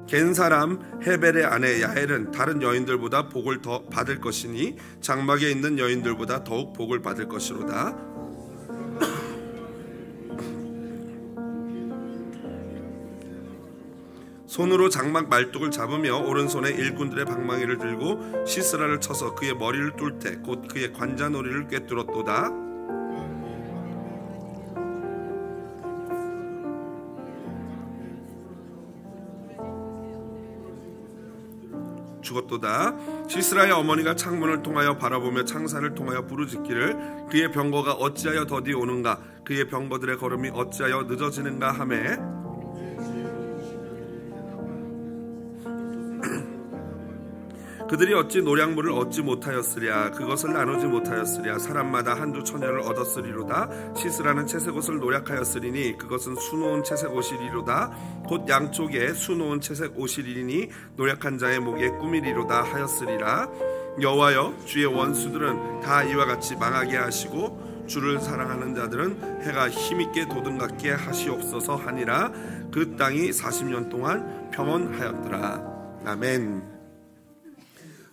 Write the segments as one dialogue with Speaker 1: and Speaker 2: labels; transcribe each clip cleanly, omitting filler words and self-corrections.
Speaker 1: 겐 사람 헤벨의 아내 야헬은 다른 여인들보다 복을 더 받을 것이니 장막에 있는 여인들보다 더욱 복을 받을 것이로다. 손으로 장막 말뚝을 잡으며 오른손에 일꾼들의 방망이를 들고 시스라를 쳐서 그의 머리를 뚫되 곧 그의 관자놀이를 꿰뚫었도다. 죽었도다. 시스라의 어머니가 창문을 통하여 바라보며 창살을 통하여 부르짖기를 그의 병거가 어찌하여 더디 오는가, 그의 병거들의 걸음이 어찌하여 늦어지는가 하매 그들이 어찌 노량물을 얻지 못하였으랴, 그것을 나누지 못하였으랴. 사람마다 한두 처녀를 얻었으리로다. 시스라는 채색 옷을 노략하였으리니 그것은 수놓은 채색 옷이리로다. 곧 양쪽에 수놓은 채색 옷이리니 노략한 자의 목에 꾸미리로다 하였으리라. 여호와여, 주의 원수들은 다 이와 같이 망하게 하시고 주를 사랑하는 자들은 해가 힘있게 도든갑게 하시옵소서 하니라. 그 땅이 40년 동안 평온하였더라. 아멘.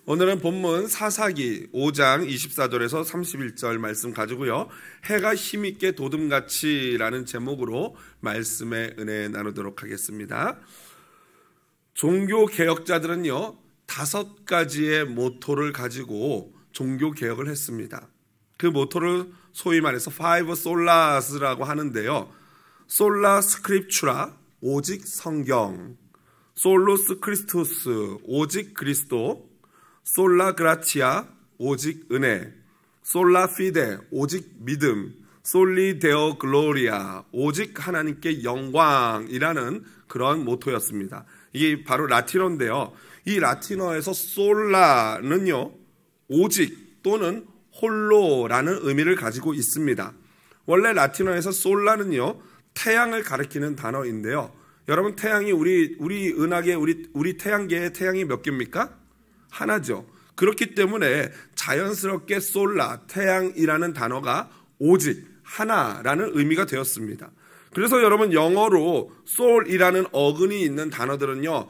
Speaker 1: 오늘은 본문 사사기 5장 24절에서 31절 말씀 가지고요, 해가 힘있게 도둠같이 라는 제목으로 말씀의 은혜 나누도록 하겠습니다. 종교개혁자들은요 5가지의 모토를 가지고 종교개혁을 했습니다. 그 모토를 소위 말해서 5 솔라스라고 하는데요, 솔라 스크립추라 오직 성경, 솔로스 크리스토스 오직 그리스도, 솔라 그라치아 오직 은혜, 솔라 피데 오직 믿음, 솔리 데오 글로리아 오직 하나님께 영광이라는 그런 모토였습니다. 이게 바로 라틴어인데요, 이 라틴어에서 솔라는요 오직 또는 홀로라는 의미를 가지고 있습니다. 원래 라틴어에서 솔라는요 태양을 가리키는 단어인데요, 여러분 태양이 우리 은하계 우리 태양계의 태양이 몇 개입니까? 하나죠. 그렇기 때문에 자연스럽게 솔라, 태양이라는 단어가 오직, 하나라는 의미가 되었습니다. 그래서 여러분 영어로 soul이라는 어근이 있는 단어들은요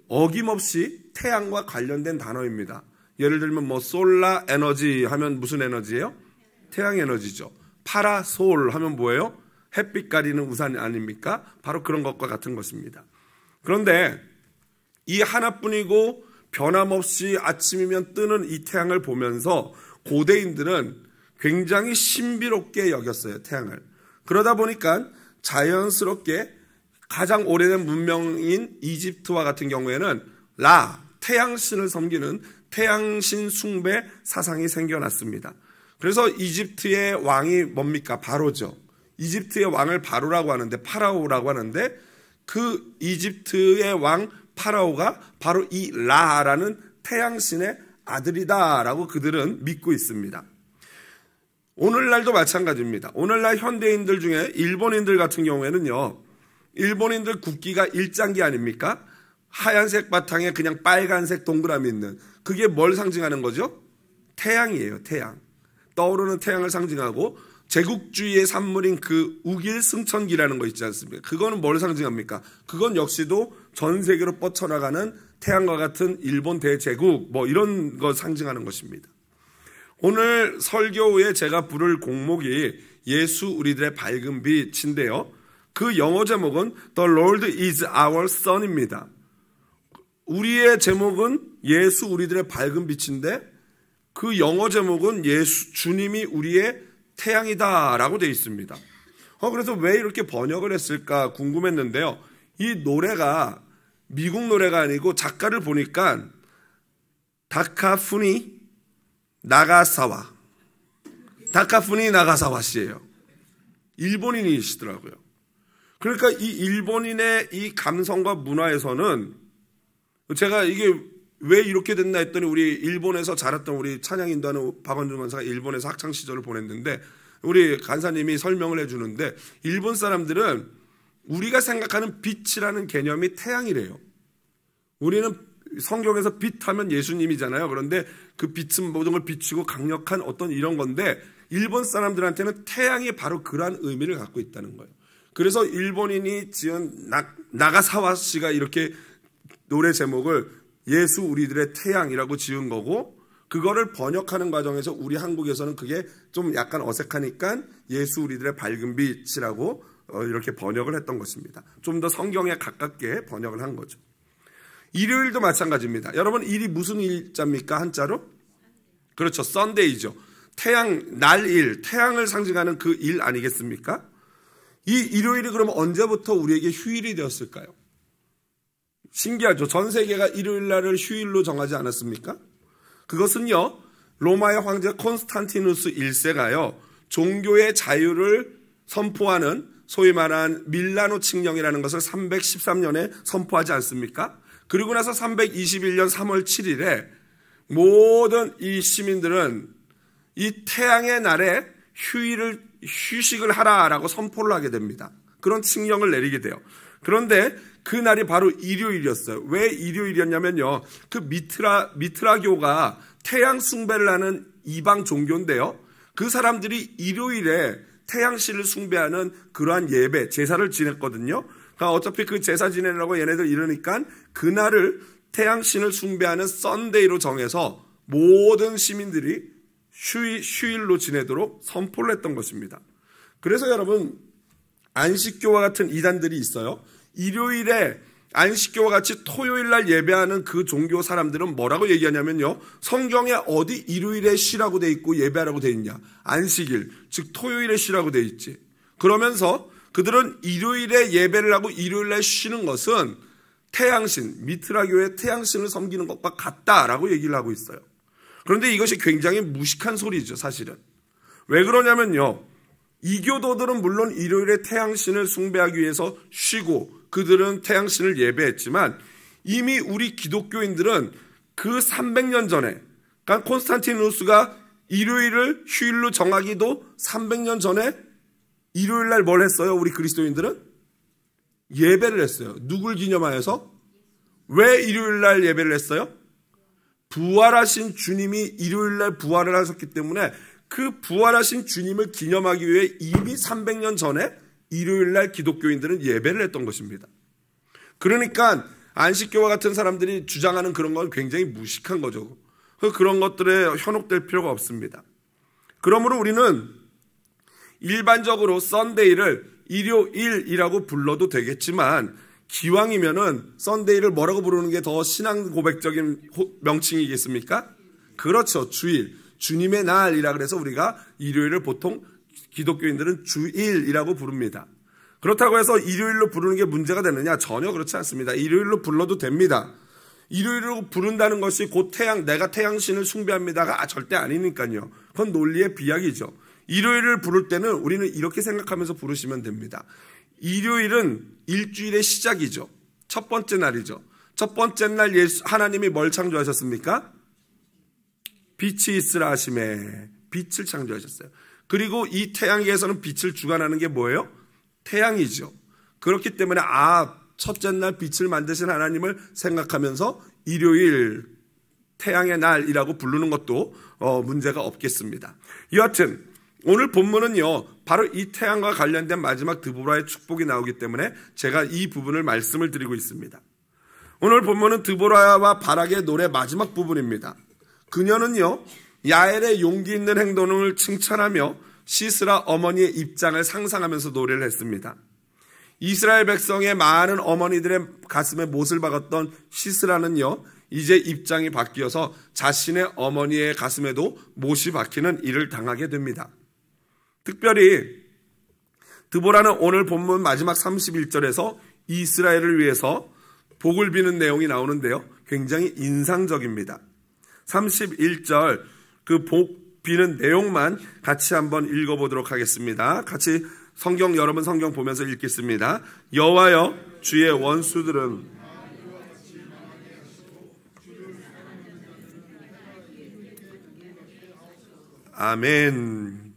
Speaker 1: 어김없이 태양과 관련된 단어입니다. 예를 들면 뭐 솔라 에너지 하면 무슨 에너지예요? 태양 에너지죠. 파라솔 하면 뭐예요? 햇빛 가리는 우산 아닙니까? 바로 그런 것과 같은 것입니다. 그런데 이 하나뿐이고 변함없이 아침이면 뜨는 이 태양을 보면서 고대인들은 굉장히 신비롭게 여겼어요, 태양을. 그러다 보니까 자연스럽게 가장 오래된 문명인 이집트와 같은 경우에는 라, 태양신을 섬기는 태양신 숭배 사상이 생겨났습니다. 그래서 이집트의 왕이 뭡니까? 바로죠. 이집트의 왕을 바로라고 하는데, 파라오라고 하는데, 그 이집트의 왕 파라오가 바로 이 라라는 태양신의 아들이다라고 그들은 믿고 있습니다. 오늘날도 마찬가지입니다. 오늘날 현대인들 중에 일본인들 같은 경우에는요, 일본인들 국기가 일장기 아닙니까? 하얀색 바탕에 그냥 빨간색 동그라미 있는, 그게 뭘 상징하는 거죠? 태양이에요, 태양. 떠오르는 태양을 상징하고, 제국주의의 산물인 그 우길 승천기라는 거 있지 않습니까? 그거는 뭘 상징합니까? 그건 역시도 전 세계로 뻗쳐나가는 태양과 같은 일본 대제국, 뭐 이런 거 상징하는 것입니다. 오늘 설교 후에 제가 부를 곡목이 예수 우리들의 밝은 빛인데요, 그 영어 제목은 The Lord is our sun입니다. 우리의 제목은 예수 우리들의 밝은 빛인데 그 영어 제목은 주님이 우리의 태양이다라고 되어 있습니다. 그래서 왜 이렇게 번역을 했을까 궁금했는데요, 이 노래가 미국 노래가 아니고 작가를 보니까 다카푸니 나가사와 씨예요. 일본인이시더라고요. 그러니까 이 일본인의 이 감성과 문화에서는 제가 이게 왜 이렇게 됐나 했더니 우리 일본에서 자랐던 우리 찬양 인도하는 박원준 간사가 일본에서 학창 시절을 보냈는데 우리 간사님이 설명을 해주는데 일본 사람들은 우리가 생각하는 빛이라는 개념이 태양이래요. 우리는 성경에서 빛하면 예수님이잖아요. 그런데 그 빛은 모든 걸 비추고 강력한 어떤 이런 건데 일본 사람들한테는 태양이 바로 그러한 의미를 갖고 있다는 거예요. 그래서 일본인이 지은 나가사와 씨가 이렇게 노래 제목을 예수 우리들의 태양이라고 지은 거고, 그거를 번역하는 과정에서 우리 한국에서는 그게 좀 약간 어색하니까 예수 우리들의 밝은 빛이라고 이렇게 번역을 했던 것입니다. 좀 더 성경에 가깝게 번역을 한 거죠. 일요일도 마찬가지입니다. 여러분, 일이 무슨 일자입니까? 한자로? 그렇죠. 썬데이죠. 태양, 날일, 태양을 상징하는 그 일 아니겠습니까? 이 일요일이 그러면 언제부터 우리에게 휴일이 되었을까요? 신기하죠. 전 세계가 일요일 날을 휴일로 정하지 않았습니까? 그것은요, 로마의 황제 콘스탄티누스 1세가요, 종교의 자유를 선포하는 소위 말한 밀라노 칙령이라는 것을 313년에 선포하지 않습니까? 그리고 나서 321년 3월 7일에 모든 이 시민들은 이 태양의 날에 휴식을 하라라고 선포를 하게 됩니다. 그런 칙령을 내리게 돼요. 그런데 그 날이 바로 일요일이었어요. 왜 일요일이었냐면요, 그 미트라교가 태양 숭배를 하는 이방 종교인데요, 그 사람들이 일요일에 태양신을 숭배하는 그러한 예배, 제사를 지냈거든요. 그러니까 어차피 그 제사 지내려고 얘네들 이러니까 그날을 태양신을 숭배하는 썬데이로 정해서 모든 시민들이 휴일로 지내도록 선포를 했던 것입니다. 그래서 여러분, 안식교와 같은 이단들이 있어요. 일요일에 안식교와 같이 토요일 날 예배하는 그 종교 사람들은 뭐라고 얘기하냐면요, 성경에 어디 일요일에 쉬라고 돼 있고 예배하라고 돼 있냐? 안식일, 즉 토요일에 쉬라고 돼 있지. 그러면서 그들은 일요일에 예배를 하고 일요일 날 쉬는 것은 태양신, 미트라교의 태양신을 섬기는 것과 같다라고 얘기를 하고 있어요. 그런데 이것이 굉장히 무식한 소리죠, 사실은. 왜 그러냐면요, 이교도들은 물론 일요일에 태양신을 숭배하기 위해서 쉬고 그들은 태양신을 예배했지만, 이미 우리 기독교인들은 그 300년 전에, 그러니까 콘스탄티누스가 일요일을 휴일로 정하기도 300년 전에 일요일 날 뭘 했어요? 우리 그리스도인들은 예배를 했어요. 누굴 기념하여서? 왜 일요일 날 예배를 했어요? 부활하신 주님이 일요일 날 부활을 하셨기 때문에 그 부활하신 주님을 기념하기 위해 이미 300년 전에 일요일 날 기독교인들은 예배를 했던 것입니다. 그러니까 안식교와 같은 사람들이 주장하는 그런 건 굉장히 무식한 거죠. 그런 것들에 현혹될 필요가 없습니다. 그러므로 우리는 일반적으로 썬데이를 일요일이라고 불러도 되겠지만, 기왕이면은 썬데이를 뭐라고 부르는 게 더 신앙 고백적인 명칭이겠습니까? 그렇죠. 주일, 주님의 날이라 그래서 우리가 일요일을 보통 기독교인들은 주일이라고 부릅니다. 그렇다고 해서 일요일로 부르는 게 문제가 되느냐? 전혀 그렇지 않습니다. 일요일로 불러도 됩니다. 일요일로 부른다는 것이 곧 내가 태양신을 숭배합니다가 절대 아니니까요. 그건 논리의 비약이죠. 일요일을 부를 때는 우리는 이렇게 생각하면서 부르시면 됩니다. 일요일은 일주일의 시작이죠. 첫 번째 날이죠. 첫 번째 날 하나님이 뭘 창조하셨습니까? 빛이 있으라 하심에 빛을 창조하셨어요. 그리고 이 태양계에서는 빛을 주관하는 게 뭐예요? 태양이죠. 그렇기 때문에 첫째 날 빛을 만드신 하나님을 생각하면서 일요일, 태양의 날이라고 부르는 것도 문제가 없겠습니다. 여하튼 오늘 본문은요, 바로 이 태양과 관련된 마지막 드보라의 축복이 나오기 때문에 제가 이 부분을 말씀을 드리고 있습니다. 오늘 본문은 드보라와 바락의 노래 마지막 부분입니다. 그녀는요, 야엘의 용기 있는 행동을 칭찬하며 시스라 어머니의 입장을 상상하면서 노래를 했습니다. 이스라엘 백성의 많은 어머니들의 가슴에 못을 박았던 시스라는요, 이제 입장이 바뀌어서 자신의 어머니의 가슴에도 못이 박히는 일을 당하게 됩니다. 특별히 드보라는 오늘 본문 마지막 31절에서 이스라엘을 위해서 복을 비는 내용이 나오는데요, 굉장히 인상적입니다. 31절 그 복 비는 내용만 같이 한번 읽어보도록 하겠습니다. 같이 여러분 성경 보면서 읽겠습니다. 여호와여, 주의 원수들은 아멘.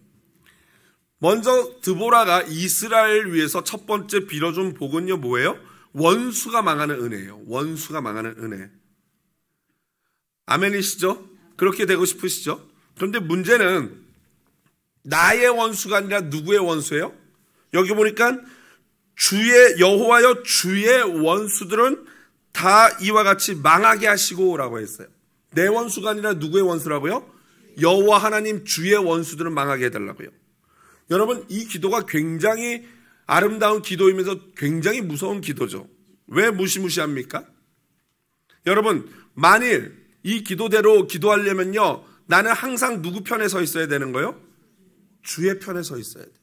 Speaker 1: 먼저 드보라가 이스라엘을 위해서 첫 번째 빌어준 복은요, 뭐예요? 원수가 망하는 은혜예요. 원수가 망하는 은혜. 아멘이시죠? 그렇게 되고 싶으시죠? 그런데 문제는 나의 원수가 아니라 누구의 원수예요? 여기 보니까 여호와여, 주의 원수들은 다 이와 같이 망하게 하시고라고 했어요. 내 원수가 아니라 누구의 원수라고요? 여호와 하나님 주의 원수들은 망하게 해달라고요. 여러분, 이 기도가 굉장히 아름다운 기도이면서 굉장히 무서운 기도죠. 왜 무시무시합니까? 여러분, 만일 이 기도대로 기도하려면요, 나는 항상 누구 편에 서 있어야 되는 거예요? 주의 편에 서 있어야 돼요.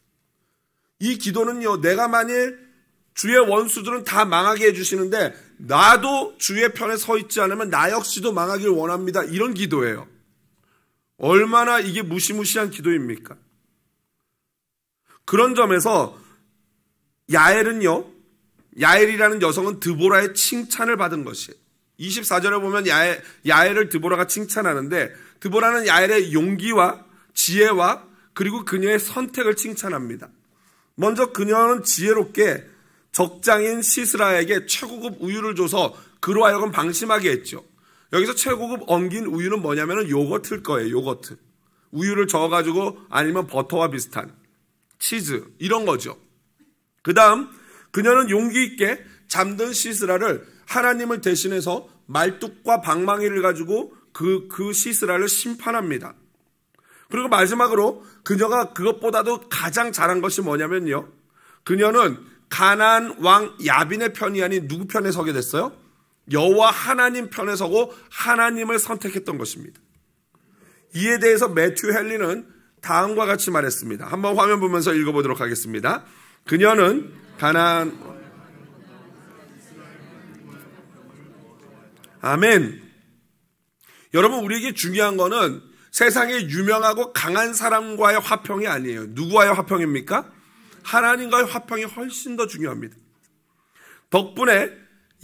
Speaker 1: 이 기도는요, 내가 만일 주의 원수들은 다 망하게 해주시는데 나도 주의 편에 서 있지 않으면 나 역시도 망하길 원합니다. 이런 기도예요. 얼마나 이게 무시무시한 기도입니까? 그런 점에서 야엘은요, 야엘이라는 여성은 드보라의 칭찬을 받은 것이에요. 24절에 보면 야엘을 드보라가 칭찬하는데, 드보라는 야엘의 용기와 지혜와 그리고 그녀의 선택을 칭찬합니다. 먼저 그녀는 지혜롭게 적장인 시스라에게 최고급 우유를 줘서 그로 하여금 방심하게 했죠. 여기서 최고급 엉긴 우유는 뭐냐면 요거트일 거예요. 요거트. 우유를 저어가지고, 아니면 버터와 비슷한 치즈, 이런 거죠. 그 다음 그녀는 용기 있게 잠든 시스라를 하나님을 대신해서 말뚝과 방망이를 가지고 그 시스라를 심판합니다. 그리고 마지막으로 그녀가 그것보다도 가장 잘한 것이 뭐냐면요, 그녀는 가나안 왕 야빈의 편이 아닌 누구 편에 서게 됐어요? 여호와 하나님 편에 서고 하나님을 선택했던 것입니다. 이에 대해서 매튜 헨리는 다음과 같이 말했습니다. 한번 화면 보면서 읽어보도록 하겠습니다. 그녀는 가나안, 아멘. 여러분, 우리에게 중요한 거는 세상에 유명하고 강한 사람과의 화평이 아니에요. 누구와의 화평입니까? 하나님과의 화평이 훨씬 더 중요합니다. 덕분에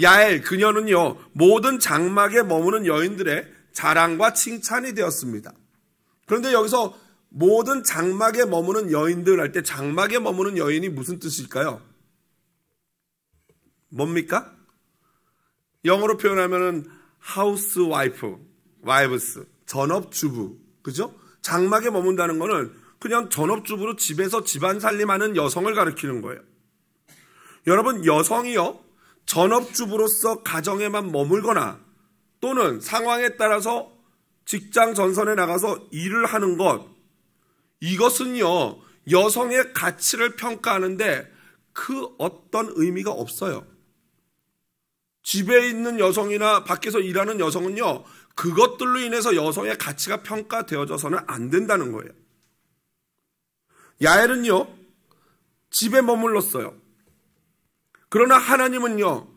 Speaker 1: 야엘, 그녀는요, 모든 장막에 머무는 여인들의 자랑과 칭찬이 되었습니다. 그런데 여기서 모든 장막에 머무는 여인들 할 때 장막에 머무는 여인이 무슨 뜻일까요? 뭡니까? 영어로 표현하면은 wives, 전업주부, 그죠? 장막에 머문다는 거는 그냥 전업주부로 집에서 집안 살림하는 여성을 가리키는 거예요. 여러분, 여성이요, 전업주부로서 가정에만 머물거나 또는 상황에 따라서 직장 전선에 나가서 일을 하는 것, 이것은요, 여성의 가치를 평가하는데 그 어떤 의미가 없어요. 집에 있는 여성이나 밖에서 일하는 여성은요, 그것들로 인해서 여성의 가치가 평가되어져서는 안 된다는 거예요. 야엘은요, 집에 머물렀어요. 그러나 하나님은요,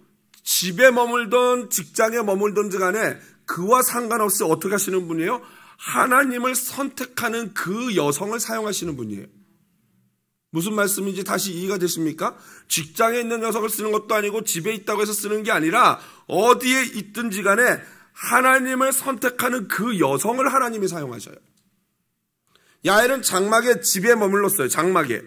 Speaker 1: 집에 머물던 직장에 머물던지 간에 그와 상관없이 어떻게 하시는 분이에요? 하나님을 선택하는 그 여성을 사용하시는 분이에요. 무슨 말씀인지 다시 이해가 되십니까? 직장에 있는 여성을 쓰는 것도 아니고 집에 있다고 해서 쓰는 게 아니라 어디에 있든지 간에 하나님을 선택하는 그 여성을 하나님이 사용하셔요. 야엘은 장막에 집에 머물렀어요. 장막에.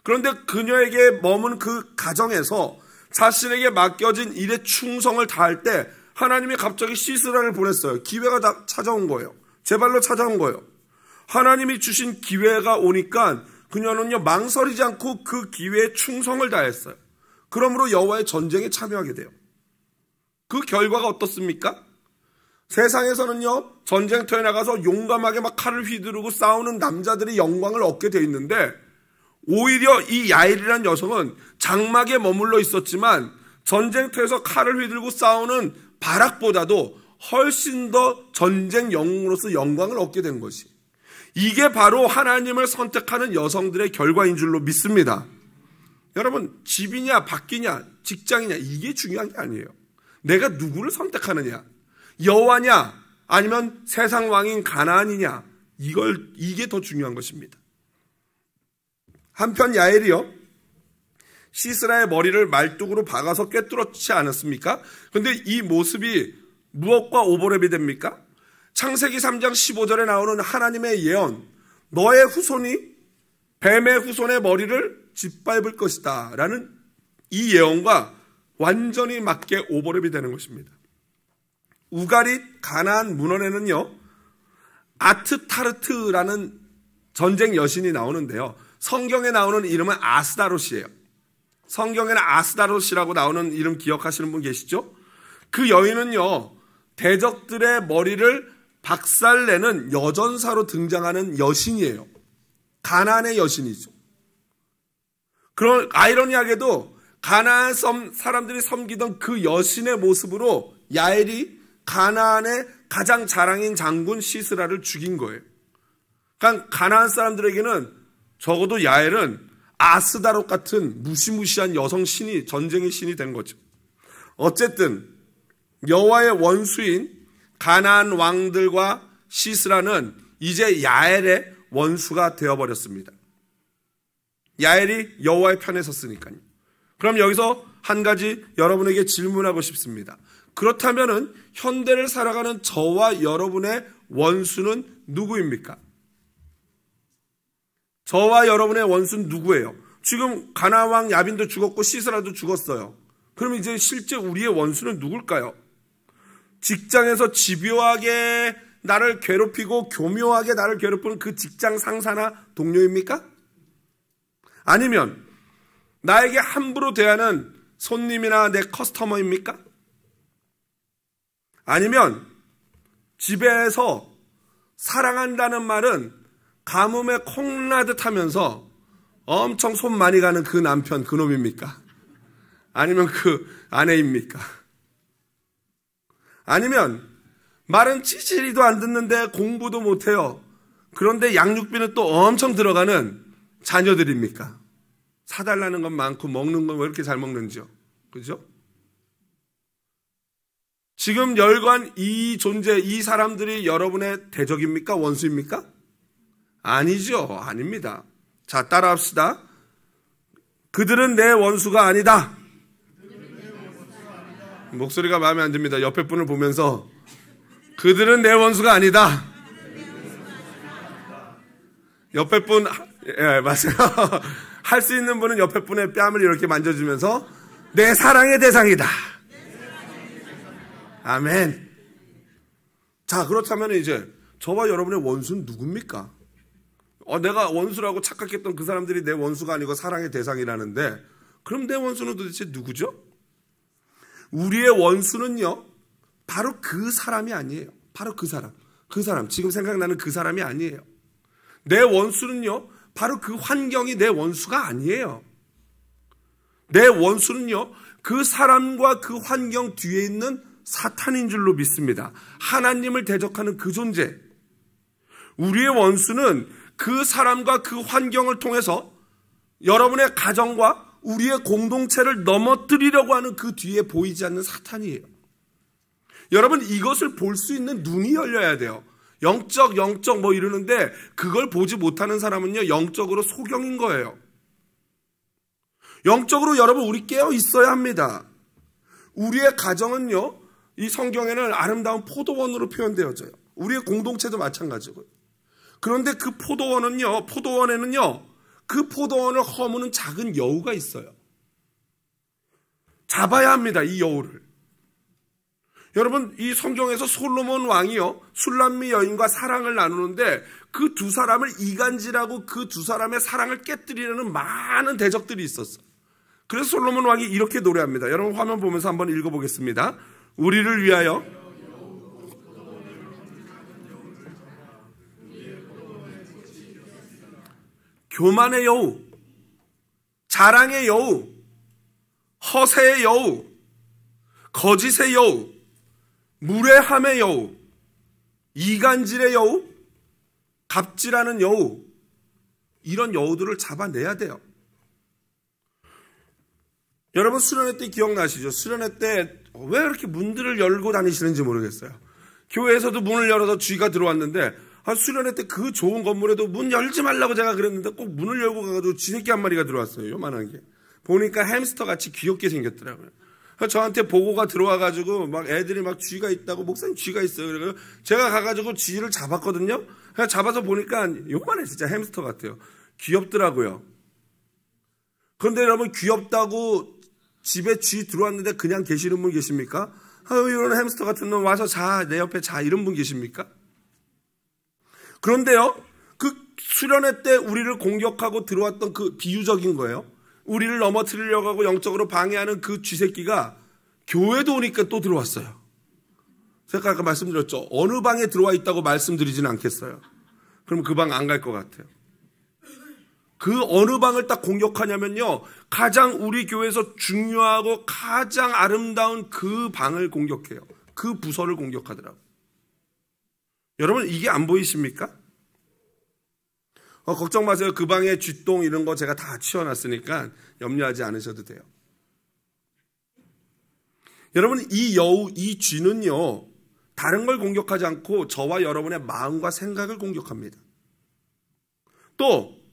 Speaker 1: 그런데 그녀에게 머문 그 가정에서 자신에게 맡겨진 일에 충성을 다할 때 하나님이 갑자기 시스라를 보냈어요. 기회가 찾아온 거예요. 제 발로 찾아온 거예요. 하나님이 주신 기회가 오니까 그녀는요, 망설이지 않고 그 기회에 충성을 다했어요. 그러므로 여호와의 전쟁에 참여하게 돼요. 그 결과가 어떻습니까? 세상에서는요, 전쟁터에 나가서 용감하게 막 칼을 휘두르고 싸우는 남자들이 영광을 얻게 돼 있는데, 오히려 이 야엘이라는 여성은 장막에 머물러 있었지만 전쟁터에서 칼을 휘두르고 싸우는 바락보다도 훨씬 더 전쟁 영웅으로서 영광을 얻게 된 것이, 이게 바로 하나님을 선택하는 여성들의 결과인 줄로 믿습니다. 여러분, 집이냐 밖이냐 직장이냐 이게 중요한 게 아니에요. 내가 누구를 선택하느냐, 여호와냐 아니면 세상 왕인 가나안이냐, 이게 더 중요한 것입니다. 한편 야엘이요, 시스라의 머리를 말뚝으로 박아서 꿰뚫었지 않았습니까? 그런데 이 모습이 무엇과 오버랩이 됩니까? 창세기 3장 15절에 나오는 하나님의 예언, 너의 후손이 뱀의 후손의 머리를 짓밟을 것이다 라는 이 예언과 완전히 맞게 오버랩이 되는 것입니다. 우가릿 가나안 문헌에는요, 아트타르트라는 전쟁 여신이 나오는데요, 성경에 나오는 이름은 아스다롯이에요. 성경에는 아스다롯이라고 나오는 이름 기억하시는 분 계시죠? 그 여인은요, 대적들의 머리를 박살내는 여전사로 등장하는 여신이에요. 가나안의 여신이죠. 그런 아이러니하게도 가나안 사람들이 섬기던 그 여신의 모습으로 야엘이 가나안의 가장 자랑인 장군 시스라를 죽인 거예요. 그러니까 가나안 사람들에게는 적어도 야엘은 아스다롯 같은 무시무시한 여성 신이, 전쟁의 신이 된 거죠. 어쨌든 여호와의 원수인 가나안 왕들과 시스라는 이제 야엘의 원수가 되어버렸습니다. 야엘이 여호와의 편에 섰으니까요. 그럼 여기서 한 가지 여러분에게 질문하고 싶습니다. 그렇다면은 현대를 살아가는 저와 여러분의 원수는 누구입니까? 저와 여러분의 원수는 누구예요? 지금 가나안 왕 야빈도 죽었고 시스라도 죽었어요. 그럼 이제 실제 우리의 원수는 누굴까요? 직장에서 집요하게 나를 괴롭히고 교묘하게 나를 괴롭히는 그 직장 상사나 동료입니까? 아니면 나에게 함부로 대하는 손님이나 내 커스터머입니까? 아니면 집에서 사랑한다는 말은 가뭄에 콩나듯 하면서 엄청 손 많이 가는 그 남편, 그 놈입니까? 아니면 그 아내입니까? 아니면 말은 찌질이도 안 듣는데 공부도 못해요. 그런데 양육비는 또 엄청 들어가는 자녀들입니까? 사달라는 건 많고 먹는 건 왜 이렇게 잘 먹는지요? 그죠? 지금 열관 이 존재, 이 사람들이 여러분의 대적입니까? 원수입니까? 아니죠. 아닙니다. 자, 따라합시다. 그들은 내 원수가 아니다. 목소리가 마음에 안 듭니다. 옆에 분을 보면서 그들은 내 원수가 아니다. 옆에 분, 예, 맞아요. 할 수 있는 분은 옆에 분의 뺨을 이렇게 만져주면서 내 사랑의 대상이다. 아멘. 자, 그렇다면 이제 저와 여러분의 원수는 누굽니까? 내가 원수라고 착각했던 그 사람들이 내 원수가 아니고 사랑의 대상이라는데, 그럼 내 원수는 도대체 누구죠? 우리의 원수는요, 바로 그 사람이 아니에요. 바로 그 사람, 지금 생각나는 그 사람이 아니에요. 내 원수는요, 바로 그 환경이 내 원수가 아니에요. 내 원수는요, 그 사람과 그 환경 뒤에 있는 사탄인 줄로 믿습니다. 하나님을 대적하는 그 존재. 우리의 원수는 그 사람과 그 환경을 통해서 여러분의 가정과 우리의 공동체를 넘어뜨리려고 하는 그 뒤에 보이지 않는 사탄이에요. 여러분, 이것을 볼 수 있는 눈이 열려야 돼요. 영적 뭐 이러는데 그걸 보지 못하는 사람은요, 영적으로 소경인 거예요. 영적으로 여러분, 우리 깨어 있어야 합니다. 우리의 가정은요, 이 성경에는 아름다운 포도원으로 표현되어져요. 우리의 공동체도 마찬가지고요. 그런데 그 포도원에는요, 그 포도원을 허무는 작은 여우가 있어요. 잡아야 합니다, 이 여우를. 여러분, 이 성경에서 솔로몬 왕이요, 술람미 여인과 사랑을 나누는데 그 두 사람을 이간질하고 그 두 사람의 사랑을 깨뜨리려는 많은 대적들이 있었어요. 그래서 솔로몬 왕이 이렇게 노래합니다. 여러분, 화면 보면서 한번 읽어보겠습니다. 우리를 위하여 교만의 여우, 자랑의 여우, 허세의 여우, 거짓의 여우, 무례함의 여우, 이간질의 여우, 갑질하는 여우, 이런 여우들을 잡아내야 돼요. 여러분, 수련회 때 기억나시죠? 수련회 때 왜 이렇게 문들을 열고 다니시는지 모르겠어요. 교회에서도 문을 열어서 쥐가 들어왔는데, 수련회 때 그 좋은 건물에도 문 열지 말라고 제가 그랬는데 꼭 문을 열고 가가지고 쥐새끼 한 마리가 들어왔어요. 요만한 게. 보니까 햄스터 같이 귀엽게 생겼더라고요. 저한테 보고가 들어와가지고 막 애들이 막 쥐가 있다고, 목사님 쥐가 있어요. 그래서 제가 가가지고 쥐를 잡았거든요. 그냥 잡아서 보니까 요만해, 진짜 햄스터 같아요. 귀엽더라고요. 그런데 여러분, 귀엽다고 집에 쥐 들어왔는데 그냥 계시는 분 계십니까? 이런 햄스터 같은 놈 와서 자, 내 옆에 자, 이런 분 계십니까? 그런데요, 그 수련회 때 우리를 공격하고 들어왔던 그 비유적인 거예요. 우리를 넘어뜨리려고 하고 영적으로 방해하는 그 쥐새끼가 교회도 오니까 또 들어왔어요. 제가 아까 말씀드렸죠. 어느 방에 들어와 있다고 말씀드리지는 않겠어요. 그럼 그 방 안 갈 것 같아요. 그 어느 방을 딱 공격하냐면요, 가장 우리 교회에서 중요하고 가장 아름다운 그 방을 공격해요. 그 부서를 공격하더라고요. 여러분, 이게 안 보이십니까? 걱정 마세요. 그 방에 쥐똥 이런 거 제가 다 치워놨으니까 염려하지 않으셔도 돼요. 여러분, 이 쥐는요, 다른 걸 공격하지 않고 저와 여러분의 마음과 생각을 공격합니다. 또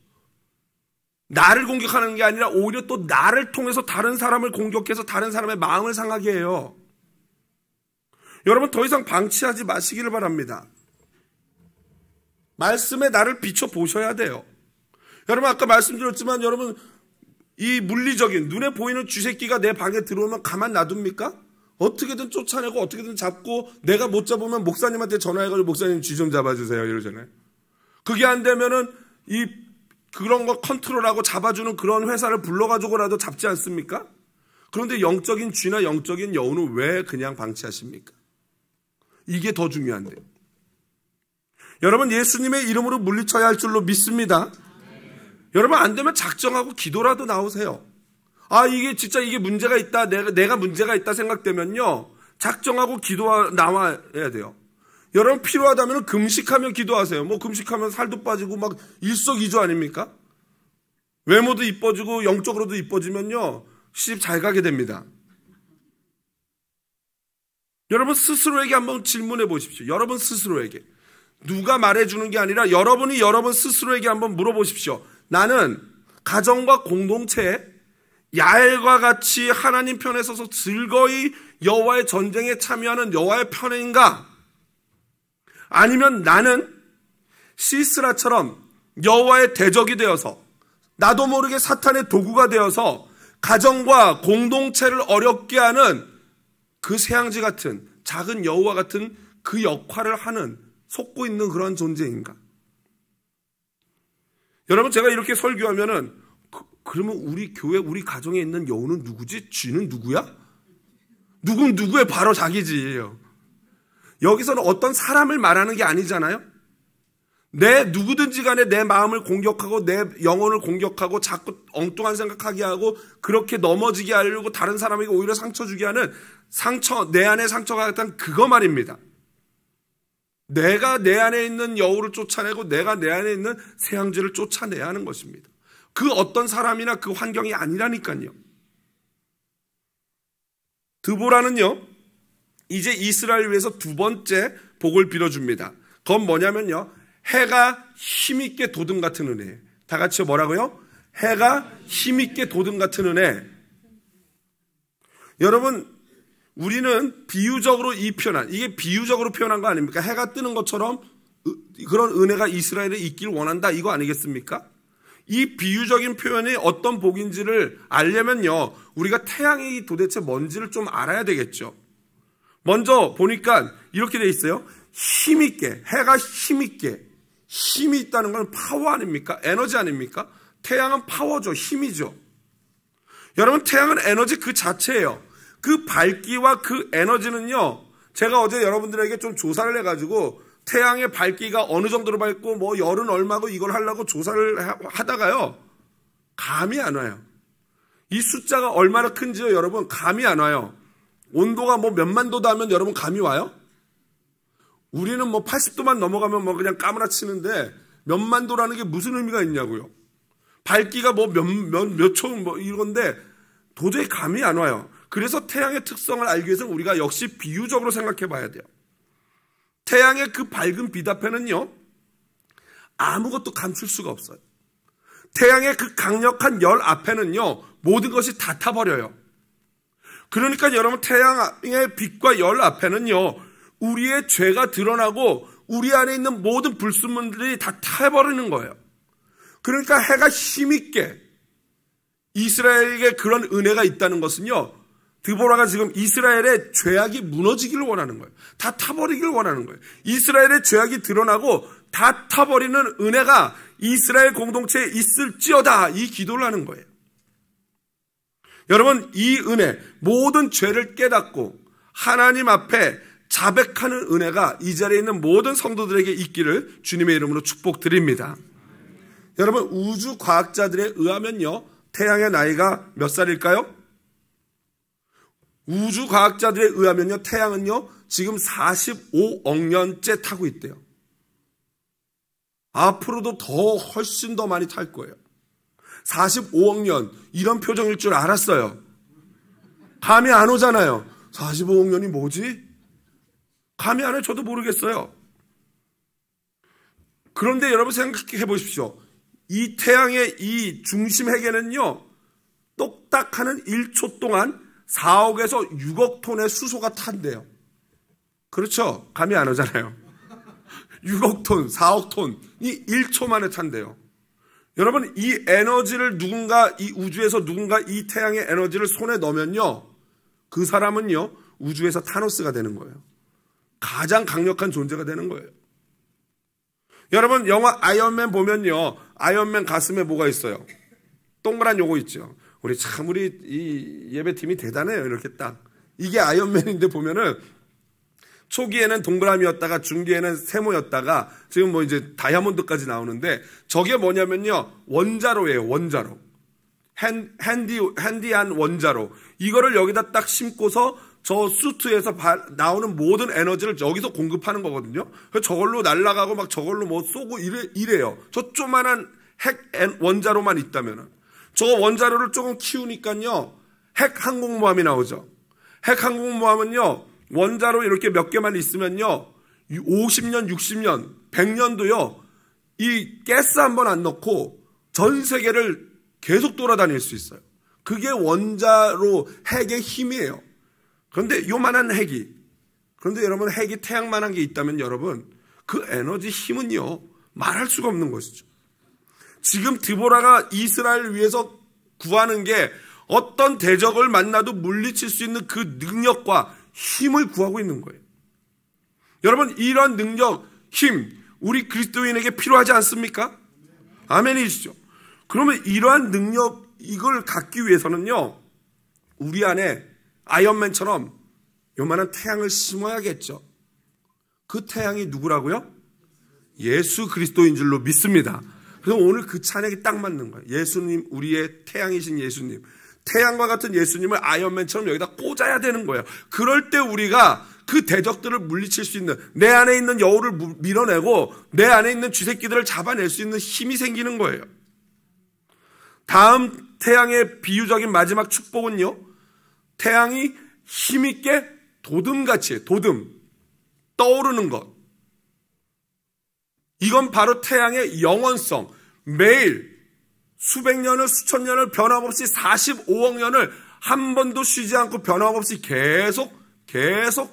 Speaker 1: 나를 공격하는 게 아니라 오히려 또 나를 통해서 다른 사람을 공격해서 다른 사람의 마음을 상하게 해요. 여러분, 더 이상 방치하지 마시기를 바랍니다. 말씀에 나를 비춰보셔야 돼요. 여러분, 아까 말씀드렸지만 여러분, 이 물리적인 눈에 보이는 쥐새끼가 내 방에 들어오면 가만 놔둡니까? 어떻게든 쫓아내고 어떻게든 잡고, 내가 못 잡으면 목사님한테 전화해가지고 목사님 쥐 좀 잡아주세요 이러잖아요. 그게 안 되면은 그런 거 컨트롤하고 잡아주는 그런 회사를 불러가지고라도 잡지 않습니까? 그런데 영적인 쥐나 영적인 여우는 왜 그냥 방치하십니까? 이게 더 중요한데요. 여러분, 예수님의 이름으로 물리쳐야 할 줄로 믿습니다. 여러분, 안 되면 작정하고 기도라도 나오세요. 이게 진짜 이게 문제가 있다, 내가 문제가 있다 생각되면요, 작정하고 기도 나와야 돼요. 여러분, 필요하다면 금식하면 기도하세요. 뭐 금식하면 살도 빠지고 막 일석이조 아닙니까? 외모도 이뻐지고 영적으로도 이뻐지면요, 시집 잘 가게 됩니다. 여러분 스스로에게 한번 질문해 보십시오. 여러분 스스로에게. 누가 말해주는 게 아니라 여러분이 여러분 스스로에게 한번 물어보십시오. 나는 가정과 공동체에 야엘과 같이 하나님 편에 서서 즐거이 여호와의 전쟁에 참여하는 여호와의 편인가? 아니면 나는 시스라처럼 여호와의 대적이 되어서 나도 모르게 사탄의 도구가 되어서 가정과 공동체를 어렵게 하는 그 새앙쥐 같은 작은 여우와 같은 그 역할을 하는, 속고 있는 그런 존재인가? 여러분, 제가 이렇게 설교하면은 그러면 우리 교회, 우리 가정에 있는 여우는 누구지? 쥐는 누구야? 누군 누구의 바로 자기지. 여기서는 어떤 사람을 말하는 게 아니잖아요. 내 누구든지 간에 내 마음을 공격하고 내 영혼을 공격하고 자꾸 엉뚱한 생각하게 하고 그렇게 넘어지게 하려고 다른 사람에게 오히려 상처 주게 하는 내 안에 상처가 같은 그거 말입니다. 내가 내 안에 있는 여우를 쫓아내고 내가 내 안에 있는 새앙쥐를 쫓아내야 하는 것입니다. 그 어떤 사람이나 그 환경이 아니라니까요. 드보라는요, 이제 이스라엘 위해서 두 번째 복을 빌어줍니다. 그건 뭐냐면요, 해가 힘있게 돋음 같은 은혜. 다 같이 뭐라고요? 해가 힘있게 돋음 같은 은혜. 여러분, 우리는 비유적으로 이게 비유적으로 표현한 거 아닙니까? 해가 뜨는 것처럼 그런 은혜가 이스라엘에 있길 원한다, 이거 아니겠습니까? 이 비유적인 표현이 어떤 복인지를 알려면요, 우리가 태양이 도대체 뭔지를 좀 알아야 되겠죠. 먼저 보니까 이렇게 돼 있어요. 힘있게, 해가 힘있게. 힘이 있다는 건 파워 아닙니까? 에너지 아닙니까? 태양은 파워죠. 힘이죠. 여러분, 태양은 에너지 그 자체예요. 그 밝기와 그 에너지는요, 제가 어제 여러분들에게 좀 조사를 해가지고 태양의 밝기가 어느 정도로 밝고 뭐 열은 얼마고 이걸 하려고 조사를 하다가요, 감이 안 와요. 이 숫자가 얼마나 큰지요, 여러분, 감이 안 와요. 온도가 뭐 몇만 도도 하면 여러분 감이 와요? 우리는 뭐 80도만 넘어가면 뭐 그냥 까무라치는데 몇만 도라는 게 무슨 의미가 있냐고요. 밝기가 뭐 몇 초 뭐 이건데 도저히 감이 안 와요. 그래서 태양의 특성을 알기 위해서는 우리가 역시 비유적으로 생각해 봐야 돼요. 태양의 그 밝은 빛 앞에는요, 아무것도 감출 수가 없어요. 태양의 그 강력한 열 앞에는요, 모든 것이 다 타버려요. 그러니까 여러분, 태양의 빛과 열 앞에는요, 우리의 죄가 드러나고 우리 안에 있는 모든 불순물들이 다 타버리는 거예요. 그러니까 해가 힘있게 이스라엘에게 그런 은혜가 있다는 것은요, 드보라가 지금 이스라엘의 죄악이 무너지기를 원하는 거예요. 다 타버리기를 원하는 거예요. 이스라엘의 죄악이 드러나고 다 타버리는 은혜가 이스라엘 공동체에 있을지어다, 이 기도를 하는 거예요. 여러분, 이 은혜, 모든 죄를 깨닫고 하나님 앞에 자백하는 은혜가 이 자리에 있는 모든 성도들에게 있기를 주님의 이름으로 축복드립니다. 여러분, 우주 과학자들에 의하면요, 태양의 나이가 몇 살일까요? 우주 과학자들에 의하면요, 태양은요, 지금 45억 년째 타고 있대요. 앞으로도 훨씬 더 많이 탈 거예요. 45억 년, 이런 표정일 줄 알았어요. 감이 안 오잖아요. 45억 년이 뭐지? 감이 안 와요. 저도 모르겠어요. 그런데 여러분 생각해 보십시오. 이 태양의 이 중심핵에는요, 똑딱하는 1초 동안 4억에서 6억 톤의 수소가 탄대요. 그렇죠? 감이 안 오잖아요. 6억 톤, 4억 톤이 1초 만에 탄대요. 여러분, 이 에너지를 이 우주에서 누군가 이 태양의 에너지를 손에 넣으면요, 그 사람은요, 우주에서 타노스가 되는 거예요. 가장 강력한 존재가 되는 거예요. 여러분, 영화 아이언맨 보면요, 아이언맨 가슴에 뭐가 있어요? 동그란 요거 있죠. 우리 이 예배팀이 대단해요. 이렇게 딱. 이게 아이언맨인데 보면은 초기에는 동그라미였다가 중기에는 세모였다가 지금 뭐 이제 다이아몬드까지 나오는데 저게 뭐냐면요, 원자로예요. 원자로. 핸디한 원자로. 이거를 여기다 딱 심고서 저 수트에서 나오는 모든 에너지를 여기서 공급하는 거거든요. 그래서 저걸로 날아가고 막 저걸로 뭐 쏘고 이래요. 저 조만한 핵 원자로만 있다면은. 저 원자로를 조금 키우니까요, 핵 항공모함이 나오죠. 핵 항공모함은요, 원자로 이렇게 몇 개만 있으면요, 50년, 60년, 100년도요, 이 가스 한 번 안 넣고 전 세계를 계속 돌아다닐 수 있어요. 그게 원자로 핵의 힘이에요. 그런데 요만한 핵이, 그런데 여러분, 핵이 태양만한 게 있다면 여러분, 그 에너지 힘은요, 말할 수가 없는 것이죠. 지금 드보라가 이스라엘을 위해서 구하는 게 어떤 대적을 만나도 물리칠 수 있는 그 능력과 힘을 구하고 있는 거예요. 여러분, 이런 능력, 힘, 우리 그리스도인에게 필요하지 않습니까? 아멘이시죠? 그러면 이러한 능력, 이걸 갖기 위해서는요, 우리 안에 아이언맨처럼 요만한 태양을 심어야겠죠. 그 태양이 누구라고요? 예수 그리스도인 줄로 믿습니다. 그래서 오늘 그 찬양이 딱 맞는 거예요. 예수님, 우리의 태양이신 예수님. 태양과 같은 예수님을 아이언맨처럼 여기다 꽂아야 되는 거예요. 그럴 때 우리가 그 대적들을 물리칠 수 있는, 내 안에 있는 여우를 밀어내고 내 안에 있는 쥐새끼들을 잡아낼 수 있는 힘이 생기는 거예요. 다음 태양의 비유적인 마지막 축복은요, 태양이 힘있게 도듬같이, 도듬, 떠오르는 것. 이건 바로 태양의 영원성. 매일 수백 년을, 수천 년을 변함없이 45억 년을 한 번도 쉬지 않고 변함없이 계속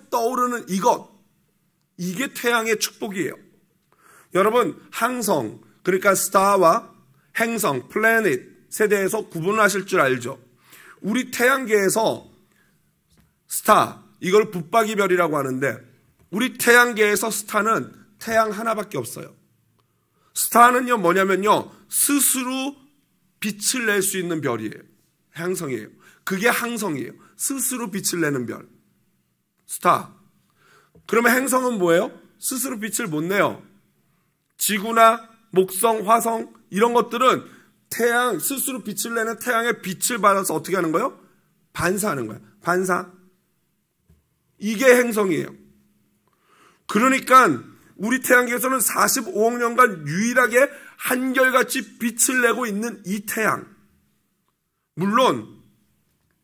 Speaker 1: 떠오르는 이것. 이게 태양의 축복이에요. 여러분, 항성, 그러니까 스타와 행성, 플래닛에 대해서 구분하실 줄 알죠? 우리 태양계에서 스타, 이걸 붙박이별이라고 하는데, 우리 태양계에서 스타는 태양 하나밖에 없어요. 스타는요, 뭐냐면요, 스스로 빛을 낼 수 있는 별이에요. 행성이에요. 그게 항성이에요. 스스로 빛을 내는 별. 스타. 그러면 행성은 뭐예요? 스스로 빛을 못 내요. 지구나 목성, 화성, 이런 것들은 태양, 스스로 빛을 내는 태양의 빛을 받아서 어떻게 하는 거예요? 반사하는 거예요. 반사. 이게 행성이에요. 그러니까 우리 태양계에서는 45억 년간 유일하게 한결같이 빛을 내고 있는 이 태양. 물론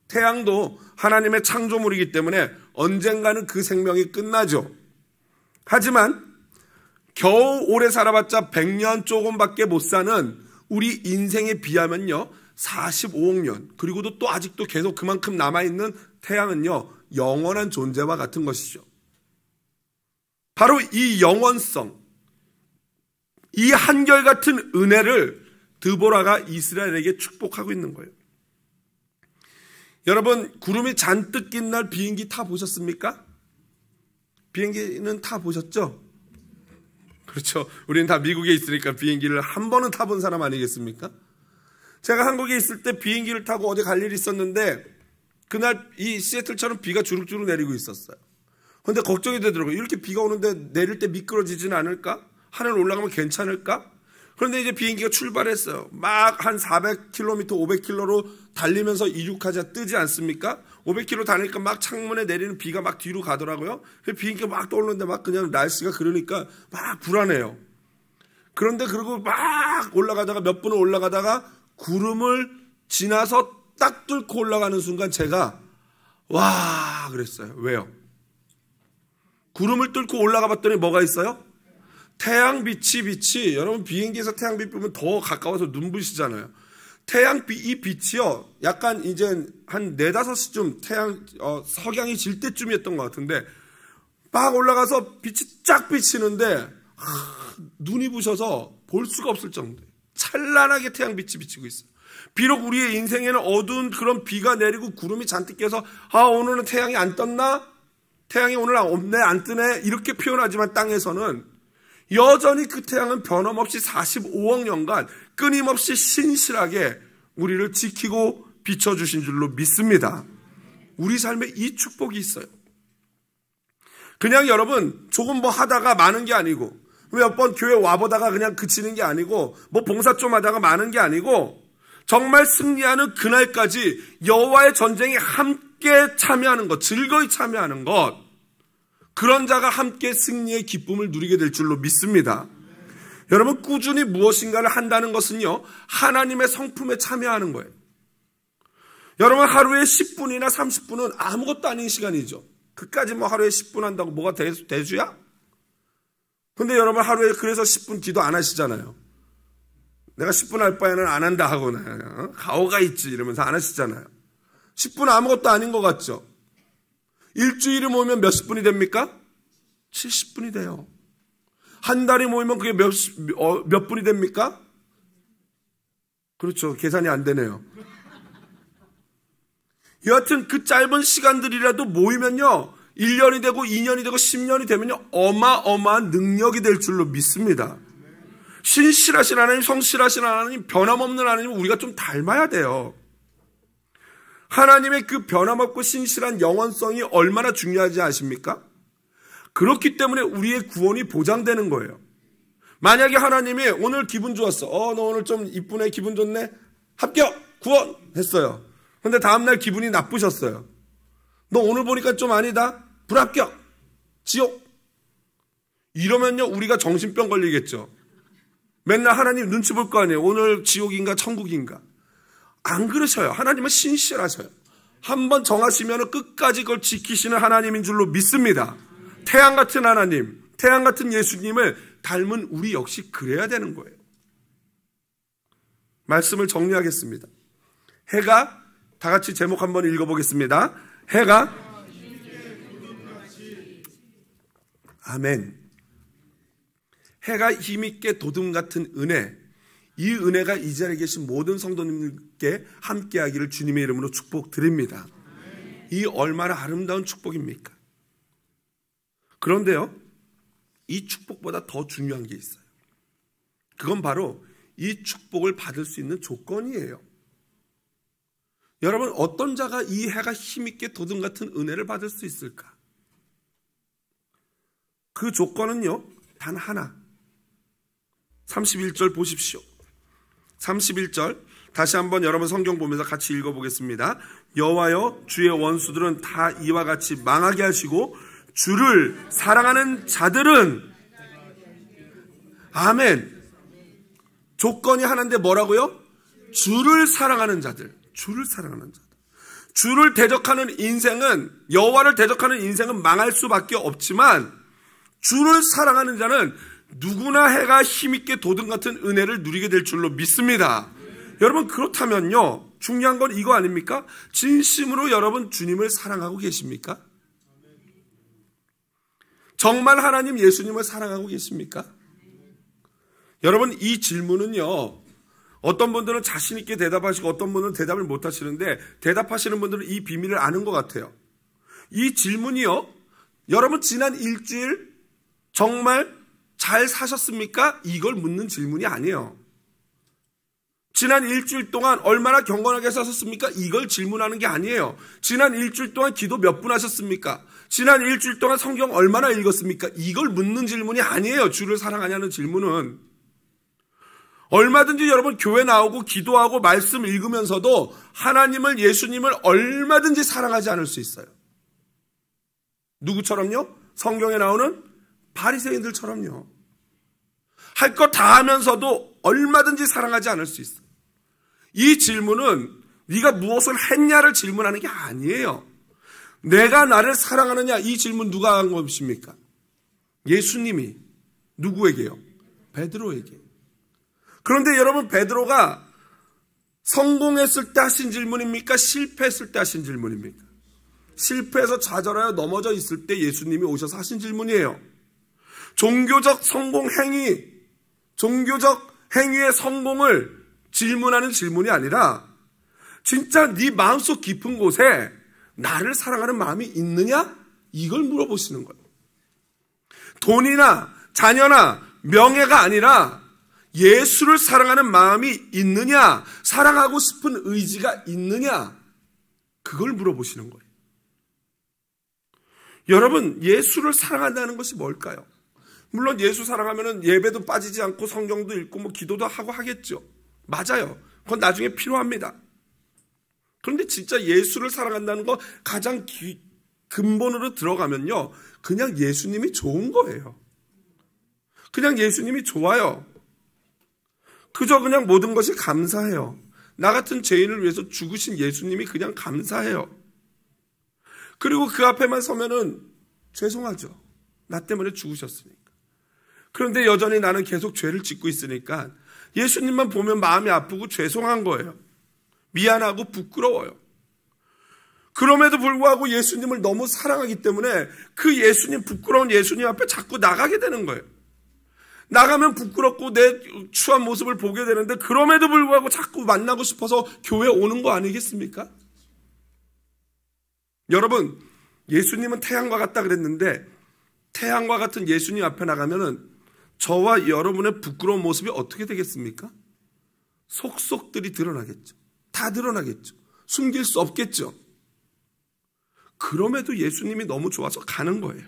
Speaker 1: 태양도 하나님의 창조물이기 때문에 언젠가는 그 생명이 끝나죠. 하지만 겨우 오래 살아봤자 100년 조금밖에 못 사는 우리 인생에 비하면요, 45억 년, 그리고도 또 아직도 계속 그만큼 남아있는 태양은요, 영원한 존재와 같은 것이죠. 바로 이 영원성, 이 한결같은 은혜를 드보라가 이스라엘에게 축복하고 있는 거예요. 여러분, 구름이 잔뜩 낀 날 비행기 타보셨습니까? 비행기는 타보셨죠? 그렇죠. 우리는 다 미국에 있으니까 비행기를 한 번은 타본 사람 아니겠습니까? 제가 한국에 있을 때 비행기를 타고 어디 갈 일이 있었는데 그날 이 시애틀처럼 비가 주룩주룩 내리고 있었어요. 근데 걱정이 되더라고요. 이렇게 비가 오는데 내릴 때 미끄러지지는 않을까? 하늘 올라가면 괜찮을까? 그런데 이제 비행기가 출발했어요. 막 한 400km, 500km로 달리면서 이륙하자 뜨지 않습니까? 500km 달리니까 막 창문에 내리는 비가 막 뒤로 가더라고요. 비행기가 막 떠오르는데 막 그냥 날씨가 그러니까 막 불안해요. 그런데 그리고 막 올라가다가 몇 분을 올라가다가 구름을 지나서 딱 뚫고 올라가는 순간 제가 와 그랬어요. 왜요? 구름을 뚫고 올라가 봤더니 뭐가 있어요? 태양빛이 여러분 비행기에서 태양빛 보면 더 가까워서 눈부시잖아요. 이 빛이요 약간 이제 한 4-5시쯤 석양이 질 때쯤이었던 것 같은데 막 올라가서 빛이 쫙 비치는데 눈이 부셔서 볼 수가 없을 정도예요. 찬란하게 태양빛이 비치고 있어요. 비록 우리의 인생에는 어두운 그런 비가 내리고 구름이 잔뜩 껴서 오늘은 태양이 안 떴나? 태양이 오늘 없네 안 뜨네 이렇게 표현하지만 땅에서는 여전히 그 태양은 변함없이 45억 년간 끊임없이 신실하게 우리를 지키고 비춰주신 줄로 믿습니다. 우리 삶에 이 축복이 있어요. 그냥 여러분 조금 뭐 하다가 많은 게 아니고 몇 번 교회 와보다가 그냥 그치는 게 아니고 뭐 봉사 좀 하다가 많은 게 아니고 정말 승리하는 그날까지 여호와의 전쟁에 함께 참여하는 것, 즐거이 참여하는 것, 그런 자가 함께 승리의 기쁨을 누리게 될 줄로 믿습니다. 여러분 꾸준히 무엇인가를 한다는 것은요 하나님의 성품에 참여하는 거예요. 여러분 하루에 10분이나 30분은 아무것도 아닌 시간이죠. 그까지 뭐 하루에 10분 한다고 뭐가 대수야? 근데 여러분 하루에 그래서 10분 기도 안 하시잖아요. 내가 10분 할 바에는 안 한다 하거나 가오가 있지 이러면서 안 하시잖아요. 10분 아무것도 아닌 것 같죠. 일주일이 모이면 몇십 분이 됩니까? 70분이 돼요. 한 달이 모이면 그게 몇 분이 됩니까? 그렇죠. 계산이 안 되네요. 여하튼 그 짧은 시간들이라도 모이면요 1년이 되고 2년이 되고 10년이 되면요 어마어마한 능력이 될 줄로 믿습니다. 신실하신 하나님, 성실하신 하나님, 변함없는 하나님 우리가 좀 닮아야 돼요. 하나님의 그 변함없고 신실한 영원성이 얼마나 중요하지 아십니까? 그렇기 때문에 우리의 구원이 보장되는 거예요. 만약에 하나님이 오늘 기분 좋았어. 너 오늘 좀 이쁘네, 기분 좋네. 합격! 구원! 했어요. 근데 다음날 기분이 나쁘셨어요. 너 오늘 보니까 좀 아니다. 불합격! 지옥! 이러면요 우리가 정신병 걸리겠죠. 맨날 하나님 눈치 볼 거 아니에요. 오늘 지옥인가 천국인가. 안 그러셔요. 하나님은 신실하셔요. 한번 정하시면 끝까지 그걸 지키시는 하나님인 줄로 믿습니다. 태양 같은 하나님, 태양 같은 예수님을 닮은 우리 역시 그래야 되는 거예요. 말씀을 정리하겠습니다. 해가, 다 같이 제목 한번 읽어보겠습니다. 해가, 아멘. 해가 힘있게 도둠 같은 은혜, 이 은혜가 이 자리에 계신 모든 성도님들께 함께하기를 주님의 이름으로 축복드립니다. 이 얼마나 아름다운 축복입니까? 그런데요, 이 축복보다 더 중요한 게 있어요. 그건 바로 이 축복을 받을 수 있는 조건이에요. 여러분, 어떤 자가 이 해가 힘있게 도둠 같은 은혜를 받을 수 있을까? 그 조건은요, 단 하나. 31절 보십시오. 31절 다시 한번 여러분 성경 보면서 같이 읽어보겠습니다. 여호와여, 주의 원수들은 다 이와 같이 망하게 하시고 주를 사랑하는 자들은, 아멘. 조건이 하나인데 뭐라고요? 주를 사랑하는 자들. 주를 사랑하는 자들. 주를 대적하는 인생은, 여호와를 대적하는 인생은 망할 수밖에 없지만 주를 사랑하는 자는 누구나 해가 힘있게 도둠 같은 은혜를 누리게 될 줄로 믿습니다. 여러분, 그렇다면요, 중요한 건 이거 아닙니까? 진심으로 여러분 주님을 사랑하고 계십니까? 정말 하나님 예수님을 사랑하고 계십니까? 여러분, 이 질문은요, 어떤 분들은 자신 있게 대답하시고 어떤 분들은 대답을 못 하시는데, 대답하시는 분들은 이 비밀을 아는 것 같아요. 이 질문이요, 여러분 지난 일주일 정말 잘 사셨습니까? 이걸 묻는 질문이 아니에요. 지난 일주일 동안 얼마나 경건하게 사셨습니까? 이걸 질문하는 게 아니에요. 지난 일주일 동안 기도 몇 분 하셨습니까? 지난 일주일 동안 성경 얼마나 읽었습니까? 이걸 묻는 질문이 아니에요. 주를 사랑하냐는 질문은. 얼마든지 여러분 교회 나오고 기도하고 말씀 읽으면서도 하나님을, 예수님을 얼마든지 사랑하지 않을 수 있어요. 누구처럼요? 성경에 나오는 바리새인들처럼요. 할 것 다 하면서도 얼마든지 사랑하지 않을 수 있어요. 이 질문은 네가 무엇을 했냐를 질문하는 게 아니에요. 내가 나를 사랑하느냐, 이 질문 누가 한 것입니까? 예수님이. 누구에게요? 베드로에게. 그런데 여러분, 베드로가 성공했을 때 하신 질문입니까? 실패했을 때 하신 질문입니까? 실패해서 좌절하여 넘어져 있을 때 예수님이 오셔서 하신 질문이에요. 종교적 성공 행위, 종교적 행위의 성공을 질문하는 질문이 아니라 진짜 네 마음속 깊은 곳에 나를 사랑하는 마음이 있느냐? 이걸 물어보시는 거예요. 돈이나 자녀나 명예가 아니라 예수를 사랑하는 마음이 있느냐? 사랑하고 싶은 의지가 있느냐? 그걸 물어보시는 거예요. 여러분, 예수를 사랑한다는 것이 뭘까요? 물론 예수 사랑하면 예배도 빠지지 않고 성경도 읽고 기도도 하고 하겠죠. 맞아요. 그건 나중에 필요합니다. 그런데 진짜 예수를 사랑한다는 거 가장 근본으로 들어가면요, 그냥 예수님이 좋은 거예요. 그냥 예수님이 좋아요. 그저 그냥 모든 것이 감사해요. 나 같은 죄인을 위해서 죽으신 예수님이 그냥 감사해요. 그리고 그 앞에만 서면은 죄송하죠. 나 때문에 죽으셨으니까. 그런데 여전히 나는 계속 죄를 짓고 있으니까 예수님만 보면 마음이 아프고 죄송한 거예요. 미안하고 부끄러워요. 그럼에도 불구하고 예수님을 너무 사랑하기 때문에 그 예수님, 부끄러운 예수님 앞에 자꾸 나가게 되는 거예요. 나가면 부끄럽고 내 추한 모습을 보게 되는데 그럼에도 불구하고 자꾸 만나고 싶어서 교회 오는 거 아니겠습니까? 여러분, 예수님은 태양과 같다 그랬는데 태양과 같은 예수님 앞에 나가면은 저와 여러분의 부끄러운 모습이 어떻게 되겠습니까? 속속들이 드러나겠죠. 다 드러나겠죠. 숨길 수 없겠죠. 그럼에도 예수님이 너무 좋아서 가는 거예요.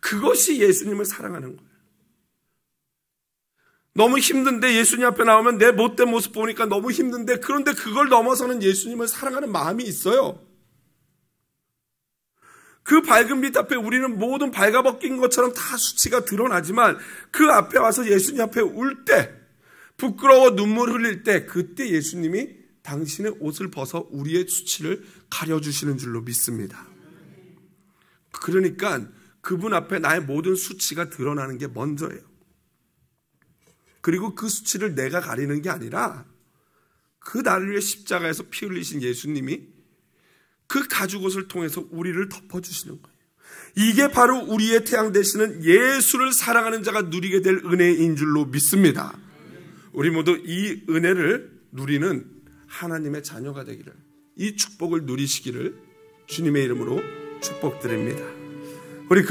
Speaker 1: 그것이 예수님을 사랑하는 거예요. 너무 힘든데 예수님 앞에 나오면 내 못된 모습 보니까 너무 힘든데, 그런데 그걸 넘어서는 예수님을 사랑하는 마음이 있어요. 그 밝은 빛 앞에 우리는 모든 발가벗긴 것처럼 다 수치가 드러나지만 그 앞에 와서 예수님 앞에 울 때, 부끄러워 눈물 흘릴 때, 그때 예수님이 당신의 옷을 벗어 우리의 수치를 가려주시는 줄로 믿습니다. 그러니까 그분 앞에 나의 모든 수치가 드러나는 게 먼저예요. 그리고 그 수치를 내가 가리는 게 아니라 그 나를 위해 십자가에서 피 흘리신 예수님이 그 가죽옷을 통해서 우리를 덮어주시는 거예요. 이게 바로 우리의 태양 되시는 예수를 사랑하는 자가 누리게 될 은혜인 줄로 믿습니다. 우리 모두 이 은혜를 누리는 하나님의 자녀가 되기를, 이 축복을 누리시기를 주님의 이름으로 축복드립니다. 우리